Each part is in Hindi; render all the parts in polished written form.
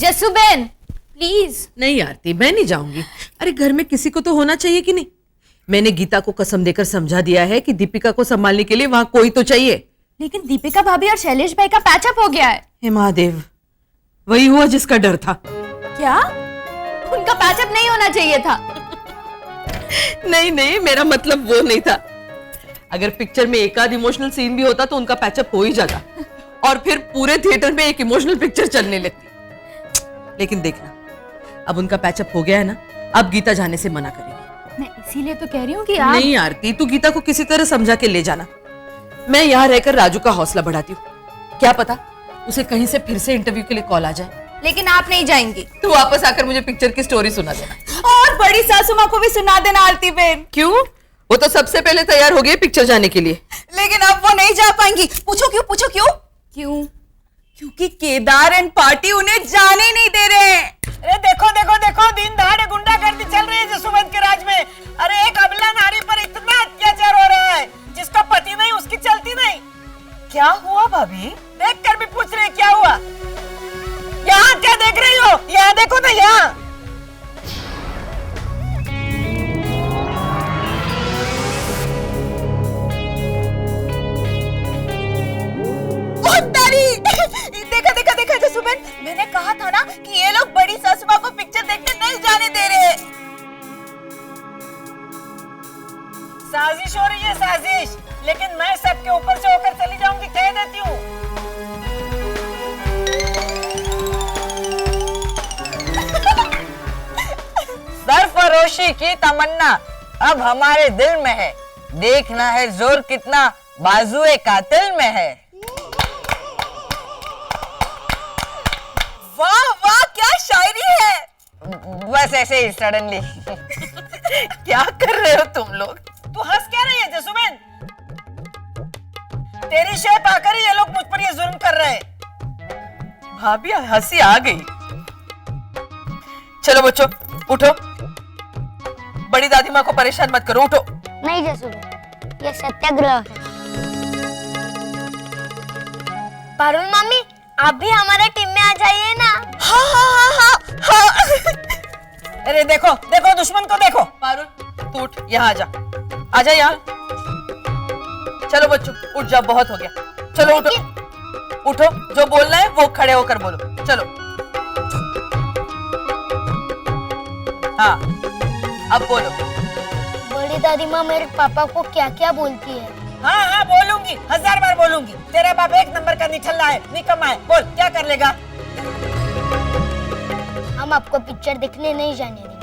जसुबेन प्लीज। नहीं आरती, मैं नहीं जाऊंगी। अरे घर में किसी को तो होना चाहिए कि नहीं। मैंने गीता को कसम देकर समझा दिया है कि दीपिका को संभालने के लिए वहां कोई तो चाहिए। लेकिन दीपिका भाभी और शैलेश भाई का पैचअप हो गया है। हे महादेव, वही हुआ जिसका डर था। क्या? उनका पैचअप नहीं होना चाहिए था? नहीं नहीं, मेरा मतलब वो नहीं था। अगर पिक्चर में एक आध इमोशनल सीन भी होता तो उनका पैचअप हो ही जाता और फिर पूरे थिएटर में एक इमोशनल पिक्चर चलने लगती। लेकिन देखना, अब उनका पैचअप हो गया है ना, अब गीता जाने से मना करेगी। मैं इसीलिए तो कह रही हूँ कि आप... नहीं आरती, तू गीता को किसी तरह समझा के ले जाना। मैं यहाँ रहकर राजू का हौसला बढ़ाती हूँ। क्या पता उसे कहीं से फिर से इंटरव्यू के लिए कॉल आ जाए। लेकिन आप नहीं जाएंगी तो वापस आकर मुझे पिक्चर की स्टोरी सुना देना। और बड़ी सासू माँ को भी सुना देना आरती बहन। क्यों? वो तो सबसे पहले तैयार हो गई पिक्चर जाने के लिए। लेकिन अब वो नहीं जा पाएंगी। पूछो क्यों? पूछो क्यों? क्यों? क्योंकि केदार एंड पार्टी उन्हें जाने नहीं दे रहे हैं। अरे देखो देखो देखो, दिन दहाड़े गुंडागर्दी चल रही है जसुवंत के राज में। अरे एक अबला नारी पर इतना अत्याचार हो रहा है, जिसका पति नहीं उसकी चलती नहीं। क्या हुआ भाभी? देख कर भी पूछ रहे क्या हुआ? यहाँ क्या देख रही हो? यहाँ देखो ना, यहाँ। देखा देखा देखा जसुबेन, मैंने कहा था ना कि ये लोग बड़ी सासू माँ को पिक्चर देखने नहीं जाने दे रहे। साजिश हो रही है, साजिश। लेकिन मैं सबके ऊपर से होकर चली जाऊंगी, कह देती हूँ। सरफरोशी की तमन्ना अब हमारे दिल में है। देखना है जोर कितना बाजुए कातिल में है। वाह वाह, क्या शायरी है। बस ऐसे ही सडनली। क्या कर रहे हो तुम लोग? तू हंस क्या रही है जसुबेन? तेरी शेप आकर ही ये लोग मुझ पर ये जुल्म कर रहे हैं। भाभी हंसी आ गई। चलो बच्चों उठो, बड़ी दादी माँ को परेशान मत करो, उठो। नहीं जसुबेन, ये सत्याग्रह है। पारुल मम्मी, आप भी हमारे टीम में आ जाइए ना। हाँ हाँ हाँ हाँ। अरे देखो देखो, दुश्मन को देखो। पारुल तू उठ, यहाँ आजा यहाँ। चलो बच्चों उठ जाओ, बहुत हो गया। चलो उठो उठो, जो बोलना है वो खड़े होकर बोलो। चलो हाँ, अब बोलो। बड़ी दादी माँ मेरे पापा को क्या क्या बोलती है? हाँ हाँ बोलूंगी, 1000 बार बोलूंगी। तेरा बाप एक नंबर का निठल्ला है, निकम्मा है। बोल क्या कर लेगा? हम आपको पिक्चर देखने नहीं जाने देंगे।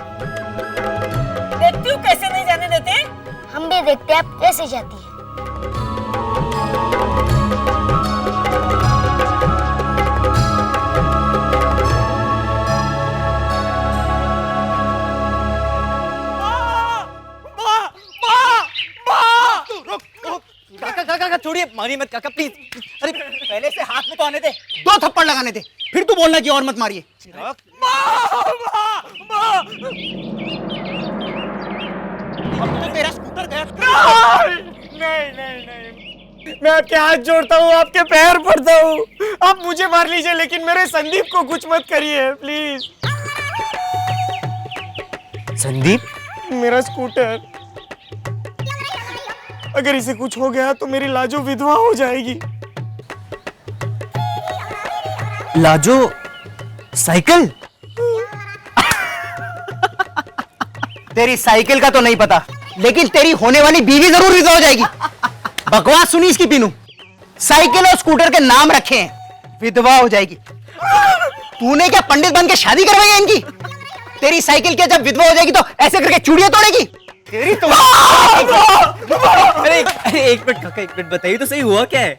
देखती हूँ कैसे नहीं जाने देते। हम भी देखते हैं आप कैसे जाती है। काका छोड़िए, मारिए मत काका प्लीज। अरे पहले से हाथ में तो आने दे, 2 थप्पड़ लगाने दे, फिर तू बोलना कि और मत मारिए। अब तो तेरा स्कूटर गया। नहीं नहीं नहीं, मैं आपके हाथ जोड़ता हूँ, आपके पैर पड़ता हूँ। आप मुझे मार लीजिए, लेकिन मेरे संदीप को कुछ मत करिए प्लीज। संदीप? मेरा स्कूटर, अगर इसे कुछ हो गया तो मेरी लाजो विधवा हो जाएगी। लाजो साइकिल? तेरी साइकिल का तो नहीं पता, लेकिन तेरी होने वाली बीवी जरूर विधवा हो जाएगी। बकवास सुनी इसकी पीनू। साइकिल और स्कूटर के नाम रखे हैं, विधवा हो जाएगी। तूने क्या पंडित बन के शादी करवाई है इनकी? तेरी साइकिल क्या जब विधवा हो जाएगी तो ऐसे करके चूड़ियां तोड़ेगी? तेरी तो अरे एक मिनट काका, एक मिनट बताइए तो सही हुआ क्या है?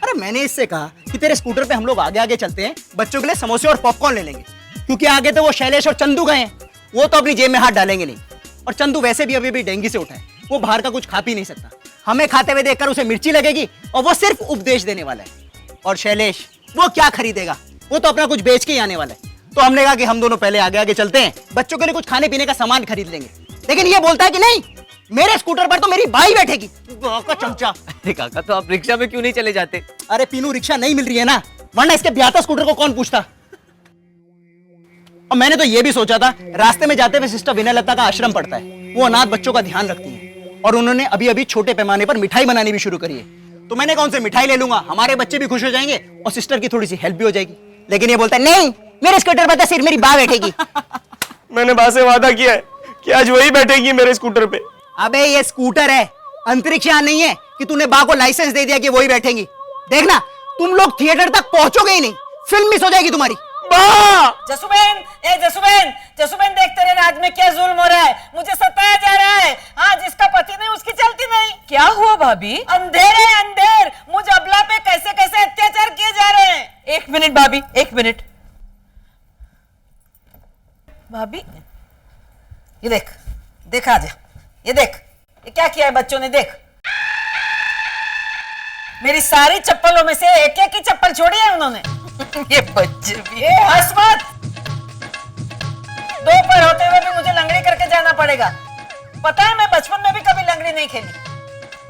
अरे मैंने इससे कहा कि तेरे स्कूटर पे हम लोग आगे आगे चलते हैं, बच्चों के लिए समोसे और पॉपकॉर्न ले लेंगे, क्योंकि आगे तो वो शैलेश और चंदू गए हैं, वो तो अपनी जेब में हाथ डालेंगे नहीं। और चंदू वैसे भी अभी डेंगू से उठा है, वो बाहर का कुछ खा पी नहीं सकता। हमें खाते हुए देखकर उसे मिर्ची लगेगी और वो सिर्फ उपदेश देने वाला है। और शैलेश वो क्या खरीदेगा, वो तो अपना कुछ बेच के ही आने वाला है। तो हमने कहा कि हम दोनों पहले आगे आगे चलते हैं, बच्चों के लिए कुछ खाने पीने का सामान खरीद लेंगे। लेकिन ये बोलता है कि नहीं, मेरे स्कूटर पर तो मेरी बाई बैठेगी। का चमचा। अरे काका, तो आप रिक्शा में क्यों नहीं चले जाते? अरे पीनू, रिक्शा नहीं मिल रही है ना, वरना इसके ब्याता स्कूटर को कौन पूछता। और मैंने तो ये भी सोचा था, रास्ते में जाते हुए सिस्टर विनयलता का आश्रम पड़ता है, वो अनाथ बच्चों का ध्यान रखती हैं और उन्होंने अभी अभी छोटे पैमाने पर मिठाई बनानी भी शुरू करी है। तो मैंने कहा उनसे मिठाई ले लूंगा, हमारे बच्चे भी खुश हो जाएंगे और सिस्टर की थोड़ी सी हेल्प भी हो जाएगी। लेकिन ये बोलता है नहीं, मेरे स्कूटर पर तो सिर्फ मेरी बा बैठेगी। मैंने बा से वादा किया है कि आज वही बैठेगी मेरे स्कूटर पे। अबे ये स्कूटर है, अंतरिक्ष यान नहीं है कि तूने बा को लाइसेंस दे दिया कि वही बैठेंगी। देखना तुम लोग थिएटर तक पहुंचोगे ही नहीं, फिल्म मिस हो जाएगी तुम्हारी। जसुबेन, ए जसुबेन, जसुबेन देख तेरे राज में क्या जुल्म हो रहा है, मुझे सताया जा रहा है। हाँ, जिसका पति नहीं उसकी चलती नहीं। क्या हुआ भाभी? अंधेर है अंधेर, मुझ अबला पे कैसे कैसे अत्याचार किए जा रहे हैं। एक मिनट भाभी, एक मिनट। भाभी ये देख, देखा जा, ये देख, ये क्या किया है बच्चों ने, देख। मेरी सारी चप्पलों में से एक एक ही चप्पल छोड़ी है उन्होंने। ये बच्चे भी। ये हंस मत, दो पर होते हुए भी मुझे लंगड़ी करके जाना पड़ेगा। पता है मैं बचपन में भी कभी लंगड़ी नहीं खेली,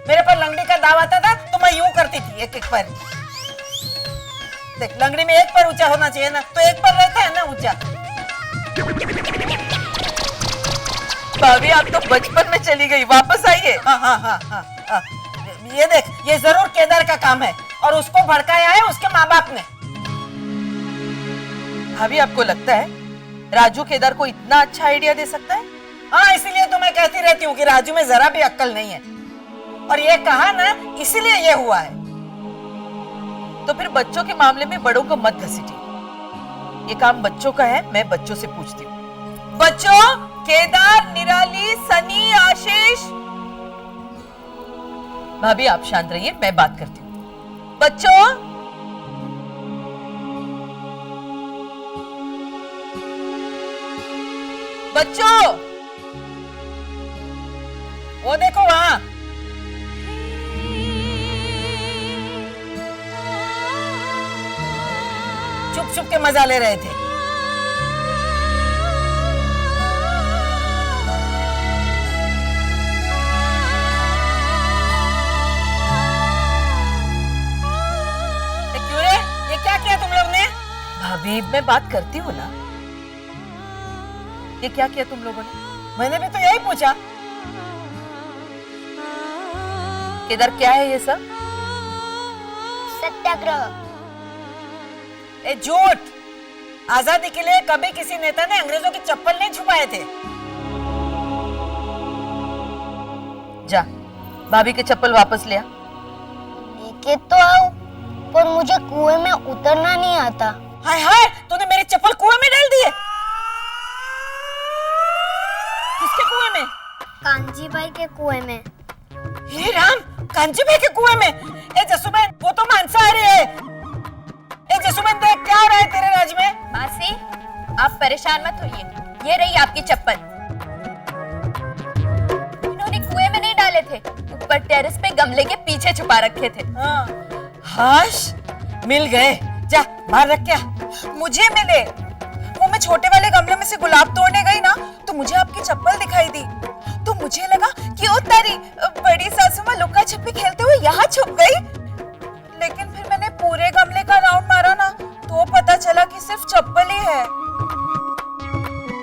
मेरे पर लंगड़ी का दाव आता था तो मैं यूं करती थी, एक एक पर। देख लंगड़ी में एक पर ऊंचा होना चाहिए ना, तो एक पर रहता है ना ऊंचा। भाभी आप तो बचपन में चली गई, वापस आइए। हाँ। ये देख, ये जरूर केदार का काम है और उसको भड़काया है उसके माँ बाप ने। भाभी आपको लगता है राजू केदार को इतना अच्छा आइडिया दे सकता है? हाँ, इसीलिए तो मैं कहती रहती हूँ कि राजू में जरा भी अक्ल नहीं है, और ये कहा ना, इसीलिए ये हुआ है। तो फिर बच्चों के मामले में बड़ों को मत घसीटिए, ये काम बच्चों का है, मैं बच्चों से पूछती हूँ। बच्चों, केदार, निराली, सनी, आशीष। भाभी आप शांत रहिए, मैं बात करती हूँ। बच्चों, बच्चों, वो देखो वहां, चुप चुप के मजा ले रहे थे। क्यों रे, ये क्या किया तुम लोग ने? भाभी मैं बात करती हूँ ना, ये क्या किया तुम लोगों ने? मैंने भी तो यही पूछा। केदार क्या है ये सब? सत्याग्रह। ए झूठ, आजादी के लिए कभी किसी नेता ने अंग्रेजों की चप्पल नहीं छुपाए थे। जा भाभी के चप्पल वापस लिया। लेके तो आओ, पर मुझे कुएं में उतरना नहीं आता। हाय हाय, तूने मेरी चप्पल कुएं में डाल दी है। किसके कुएं में? कांजी भाई के कुएं में। हे राम, कांची भाई के कुएं में? ए जसुबेन, वो तो मांसाहारी है। ए जसुबेन देख क्या हो रहा है तेरे राज में। मासी, आप परेशान मत होइए, ये रही आपकी चप्पल। इन्होंने कुएं में नहीं डाले थे, ऊपर टेरेस पे गमले के पीछे छुपा रखे थे। हाँ, हाश, मिल गए। जा बाहर रख क्या। मुझे मिले, वो मैं छोटे वाले गमले में से गुलाब तोड़ने गई ना, तो मुझे आपकी चप्पल दिखाई दी, तो मुझे लगा कि ओ तारी बड़ी सासू माँ लुक्का छिपी खेलते हुए यहाँ छुप गई। लेकिन फिर मैंने पूरे गमले का राउंड मारा ना, तो पता चला कि सिर्फ चप्पल ही है।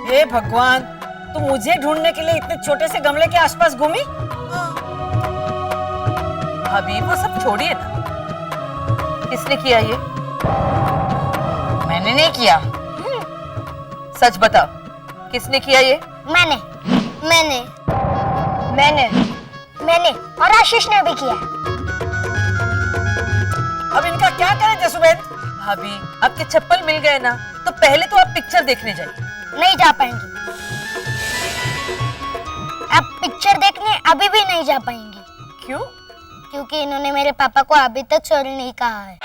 हे भगवान, तू मुझे ढूंढने के लिए इतने छोटे से गमले के आसपास घूमी? भाभी वो सब छोड़िए ना, किसने किया ये? मैंने नहीं किया। सच बताओ, किसने किया ये? मैंने मैंने मैंने मैंने और आशीष ने भी किया। अब इनका क्या करें जसुबेन? भाभी आपके चप्पल मिल गए ना, तो पहले तो आप पिक्चर देखने जाइए। नहीं जा पाएंगी, आप पिक्चर देखने अभी भी नहीं जा पाएंगी। क्यों? क्योंकि इन्होंने मेरे पापा को अभी तक सॉरी नहीं कहा है।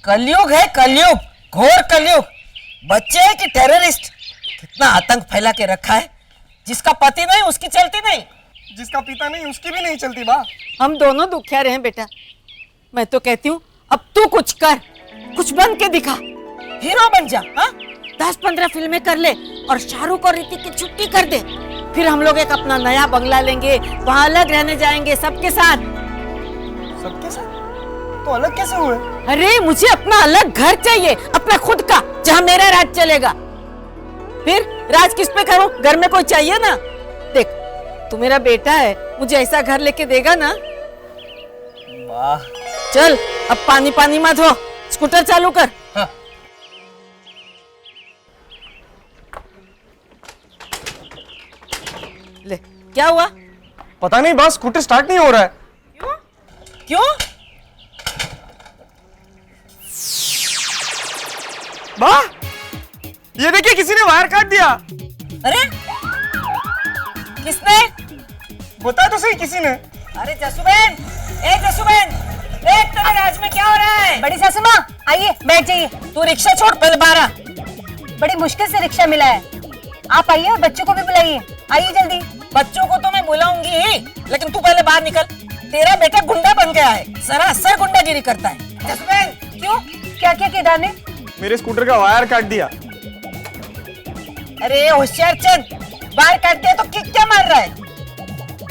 कलयुग है कलयुग, घोर कलयुग। बच्चे हैं कि टेररिस्ट? कितना आतंक फैला के रखा है। जिसका पति नहीं उसकी चलती नहीं, जिसका पिता नहीं उसकी भी नहीं चलती बा। हम दोनों दुखियारे हैं बेटा। मैं तो कहती हूँ अब तू कुछ कर, कुछ बन के दिखा, हीरो बन जा। हाँ, 10-15 फिल्में कर ले और शाहरुख और ऋतिक की छुट्टी कर दे, फिर हम लोग एक अपना नया बंगला लेंगे, वहाँ अलग रहने जाएंगे सबके साथ। सबके साथ? तो अलग कैसे हुए? अरे मुझे अपना अलग घर चाहिए, अपना खुद का, जहाँ मेरा राज चलेगा। फिर राज किस पे करूं? घर में कोई चाहिए ना। देख तू मेरा बेटा है, मुझे ऐसा घर लेके देगा ना। वाह। चल अब पानी पानी मत हो, स्कूटर चालू कर। हाँ। ले क्या हुआ? पता नहीं बस स्कूटर स्टार्ट नहीं हो रहा है। क्यों? वाह, ये देखिए किसी ने वायर काट दिया। अरे किसने? बताया तो सही किसी ने। अरे जसुबेन, ए जसुबेन, देख तेरे राज में क्या हो रहा है? बड़ी सासू माँ आइए बैठ जाइए। तू रिक्शा छोड़, पहले बाहर आ। बड़ी मुश्किल से रिक्शा मिला है, आप आइए और बच्चों को भी बुलाइए। आइए जल्दी। बच्चों को तो मैं बुलाऊंगी ही, लेकिन तू पहले बाहर निकल। तेरा बेटा गुंडा बन गया है, सरासर गुंडागिरी करता है। जसुबेन, क्यों? क्या क्या केदार ने? मेरे स्कूटर का वायर काट दिया। अरे होशियार चंद, बाहर काटते हैं तो किक क्या मार रहा है?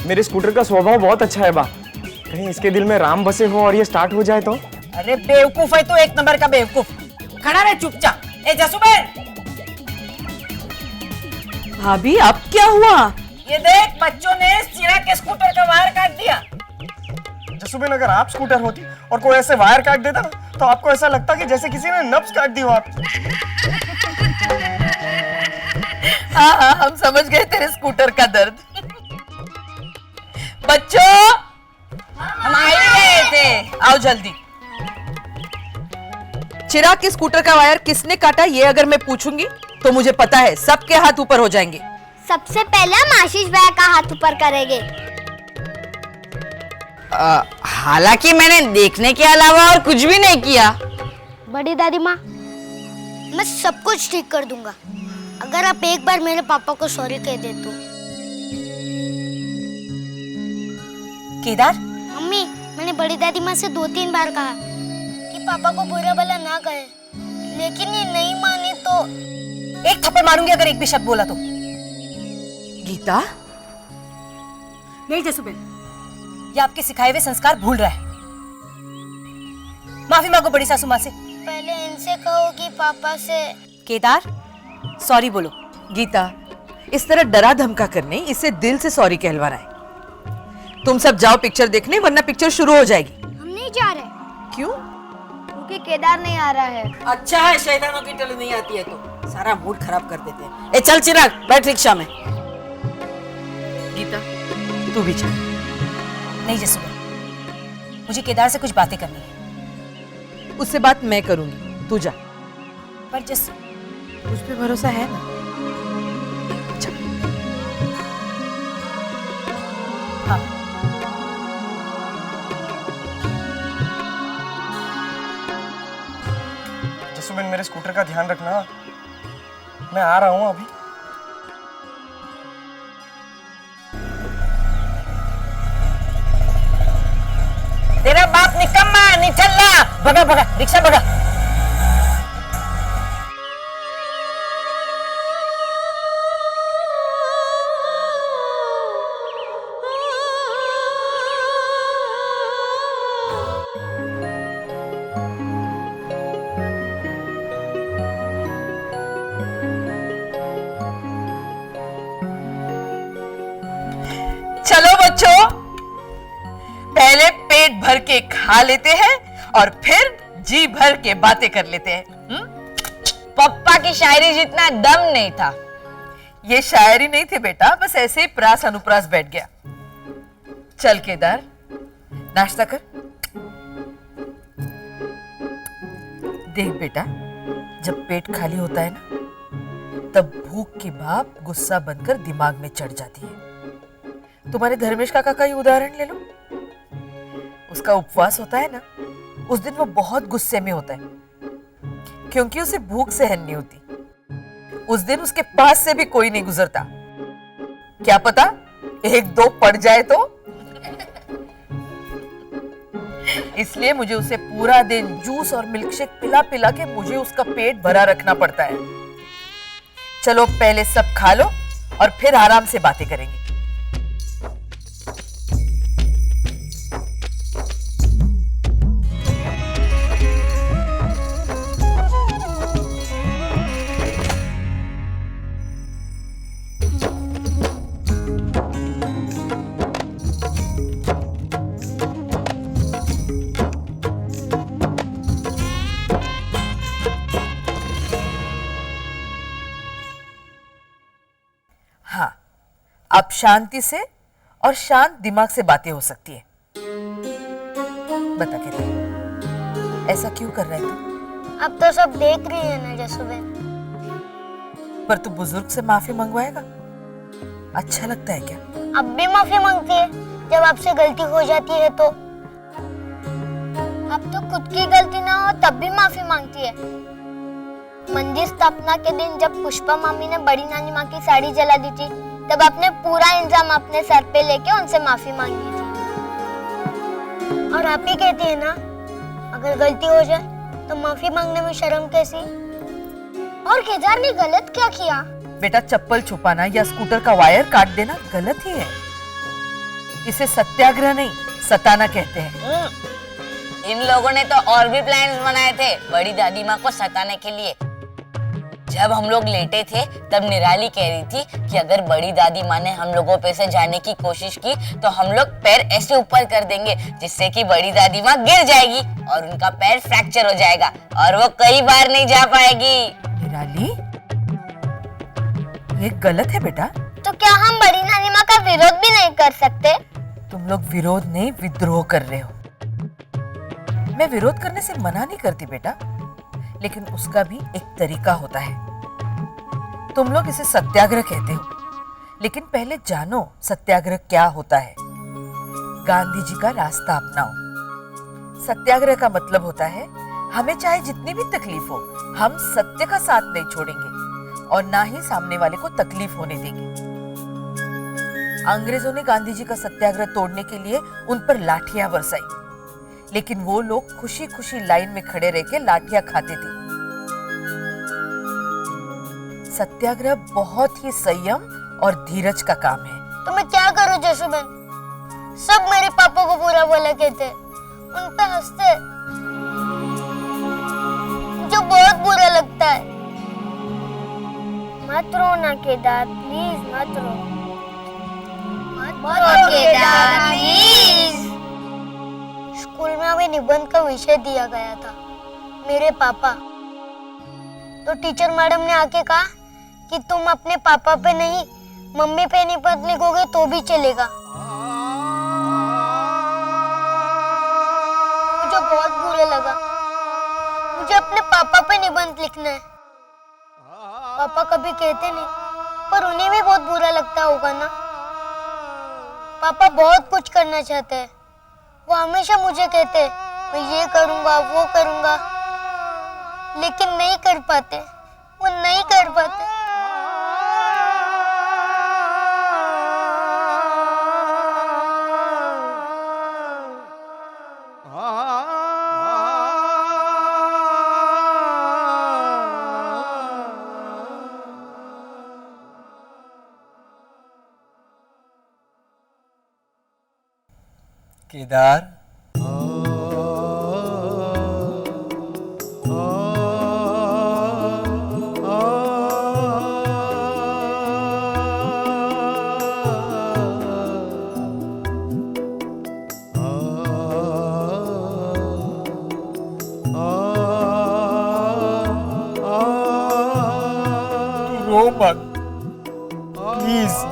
मेरे स्कूटर का स्वभाव बहुत अच्छा है बा, कहीं इसके दिल में राम बसे हो और ये स्टार्ट हो जाए तो। अरे बेवकूफ है तू, एक नंबर का बेवकूफ। खड़ा रहे चुपचाप। ए जसुबेन, भाभी अब क्या हुआ? ये देख बच्चों ने चिराग के स्कूटर का वायर काट दिया। जसुबेन, अगर आप स्कूटर होती और कोई ऐसे वायर काट देता ना, तो आपको ऐसा लगता कि जैसे किसी ने नब्ज काट दी हो आप। हाँ हाँ, हम समझ गए तेरे स्कूटर का दर्द। बच्चों, हम आ ही गए थे। आओ जल्दी। चिराग के स्कूटर का वायर किसने काटा, ये अगर मैं पूछूंगी तो मुझे पता है सबके हाथ ऊपर हो जाएंगे। सबसे पहले हम आशीष भैया का हाथ ऊपर करेंगे। हालांकि मैंने देखने के अलावा और कुछ भी नहीं किया। बड़ी दादी माँ, मैं सब कुछ ठीक कर दूंगा अगर आप एक बार मेरे पापा को सॉरी कह दे तो। केदार, मम्मी, मैंने बड़ी दादी माँ से 2-3 बार कहा कि पापा को बुरा भला ना कहे, लेकिन ये नहीं मानी तो एक थप्पड़ मारूंगी अगर एक भी शब्द बोला तो। गीता, नहीं जसुबेन, ये आपके सिखाए हुए संस्कार भूल रहा है। माफी मांगो बड़ी सासू माँ से। पहले इनसे कहो कि पापा से। केदार, सॉरी बोलो। गीता, इस तरह डरा धमका करने इससे दिल से सॉरी कहलवाना है। तुम सब जाओ पिक्चर देखने, वरना पिक्चर शुरू हो जाएगी। हम नहीं जा रहे। क्यों? क्योंकि केदार नहीं आ रहा है। अच्छा है शैतानों की टोली नहीं आती है तो सारा मूड खराब कर देते हैं। ए चल चिराग, बैठ रिक्शा में। गीता, तू भी चल। नहीं जसुबेन, मुझे केदार से कुछ बातें करनी है। उससे बात मैं करूंगी, तू जा। पर जस मुझ पे भरोसा है ना? चल। हाँ, जसुबेन, मेरे स्कूटर का ध्यान रखना, मैं आ रहा हूँ अभी। तेरा बाप निकम्मा, निठल्ला। भगा भगा, रिक्शा भगा। चलो बच्चों, पहले पेट भर के खा लेते हैं और फिर जी भर के बातें कर लेते हैं। पप्पा की शायरी जितना दम नहीं था। ये शायरी नहीं थे बेटा, बस ऐसे ही प्रास अनुप्रास बैठ गया। चल केदार, नाश्ता कर। देख बेटा, जब पेट खाली होता है ना, तब भूख की भाप गुस्सा बनकर दिमाग में चढ़ जाती है। तुम्हारे धर्मेश काका का ही उदाहरण ले लो। उसका उपवास होता है ना, उस दिन वो बहुत गुस्से में होता है, क्योंकि उसे भूख सहन नहीं होती। उस दिन उसके पास से भी कोई नहीं गुजरता। क्या पता 1-2 पड़ जाए तो। इसलिए मुझे उसे पूरा दिन जूस और मिल्कशेक पिला पिला के मुझे उसका पेट भरा रखना पड़ता है। चलो पहले सब खा लो, और फिर आराम से बातें करेंगे। हाँ, अब शांति से और शांत दिमाग से बातें हो सकती है। बता के ऐसा क्यों कर रहा है तू? अब तो सब देख रही है ना जसुबेन। पर तू बुजुर्ग से माफी मंगवाएगा? अच्छा लगता है क्या? अब भी माफी मांगती है जब आपसे गलती हो जाती है तो। अब तो खुद की गलती ना हो तब भी माफी मांगती है। मंदिर स्थापना के दिन जब पुष्पा मामी ने बड़ी नानी माँ की साड़ी जला दी थी, तब आपने पूरा इंजाम अपने सर पे लेके उनसे माफी मांगी थी। और आप ही कहती है ना, अगर गलती हो जाए तो माफी मांगने में शर्म कैसी? और केदार ने गलत क्या किया? बेटा, चप्पल छुपाना या स्कूटर का वायर काट देना गलत ही है। इसे सत्याग्रह नहीं, सताना कहते हैं। इन लोगों ने तो और भी प्लान्स बनाए थे बड़ी दादी माँ को सताने के लिए। जब हम लोग लेटे थे तब निराली कह रही थी कि अगर बड़ी दादी माँ ने हम लोगों पे से जाने की कोशिश की तो हम लोग पैर ऐसे ऊपर कर देंगे जिससे कि बड़ी दादी माँ गिर जाएगी और उनका पैर फ्रैक्चर हो जाएगा और वो कई बार नहीं जा पाएगी। निराली, ये गलत है बेटा। तो क्या हम बड़ी नानी माँ का विरोध भी नहीं कर सकते? तुम लोग विरोध नहीं, विद्रोह कर रहे हो। मैं विरोध करने से मना नहीं करती बेटा, लेकिन उसका भी एक तरीका होता है। तुम लोग इसे सत्याग्रह कहते हो, लेकिन पहले जानो सत्याग्रह क्या होता है। गांधी जी का रास्ता अपनाओ। सत्याग्रह का मतलब होता है हमें चाहे जितनी भी तकलीफ हो, हम सत्य का साथ नहीं छोड़ेंगे और ना ही सामने वाले को तकलीफ होने देंगे। अंग्रेजों ने गांधी जी का सत्याग्रह तोड़ने के लिए उन पर लाठियां बरसाई, लेकिन वो लोग खुशी खुशी लाइन में खड़े रह के लाठियां खाते थे। सत्याग्रह बहुत ही संयम और धीरज का काम है। तो मैं क्या करूं जसुबेन? सब मेरे पापा को बुरा बोला कहते, उन पे हंसते, मुझे बहुत बुरा लगता है। मत रो ना केदार, प्लीज मत रो। मत रो केदार, प्लीज। स्कूल में हमें निबंध का विषय दिया गया था, मेरे पापा। तो टीचर मैडम ने आके कहा कि तुम अपने पापा पे नहीं, मम्मी पे निबंध लिखोगे तो भी चलेगा। मुझे बहुत बुरा लगा। मुझे अपने पापा पे निबंध लिखना है। पापा कभी कहते नहीं, पर उन्हें भी बहुत बुरा लगता होगा ना। पापा बहुत कुछ करना चाहते हैं। वो हमेशा मुझे कहते हैं मैं ये करूंगा, वो करूंगा, लेकिन नहीं कर पाते। वो नहीं कर पाते। केदार, रो मत प्लीज।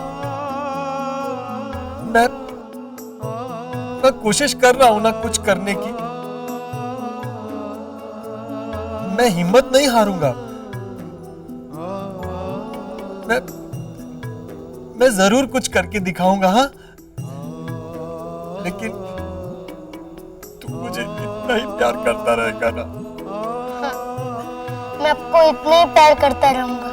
मैं कोशिश कर रहा हूं ना कुछ करने की। मैं हिम्मत नहीं हारूंगा। मैं जरूर कुछ करके दिखाऊंगा। हाँ, लेकिन तू मुझे इतना ही प्यार करता रहेगा ना? मैं आपको इतना ही प्यार करता रहूंगा।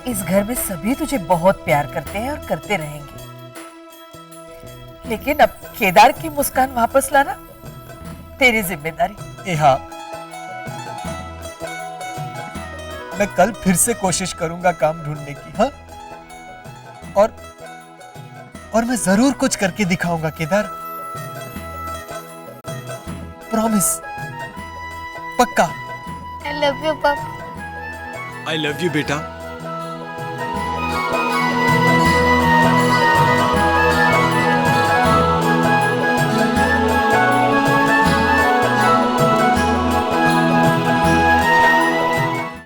इस घर में सभी तुझे बहुत प्यार करते हैं और करते रहेंगे, लेकिन अब केदार की मुस्कान वापस लाना तेरी जिम्मेदारी। हाँ, मैं कल फिर से कोशिश करूंगा काम ढूंढने की। हाँ, और मैं जरूर कुछ करके दिखाऊंगा केदार, प्रॉमिस, पक्का। आई लव यू पापा। आई लव यू बेटा।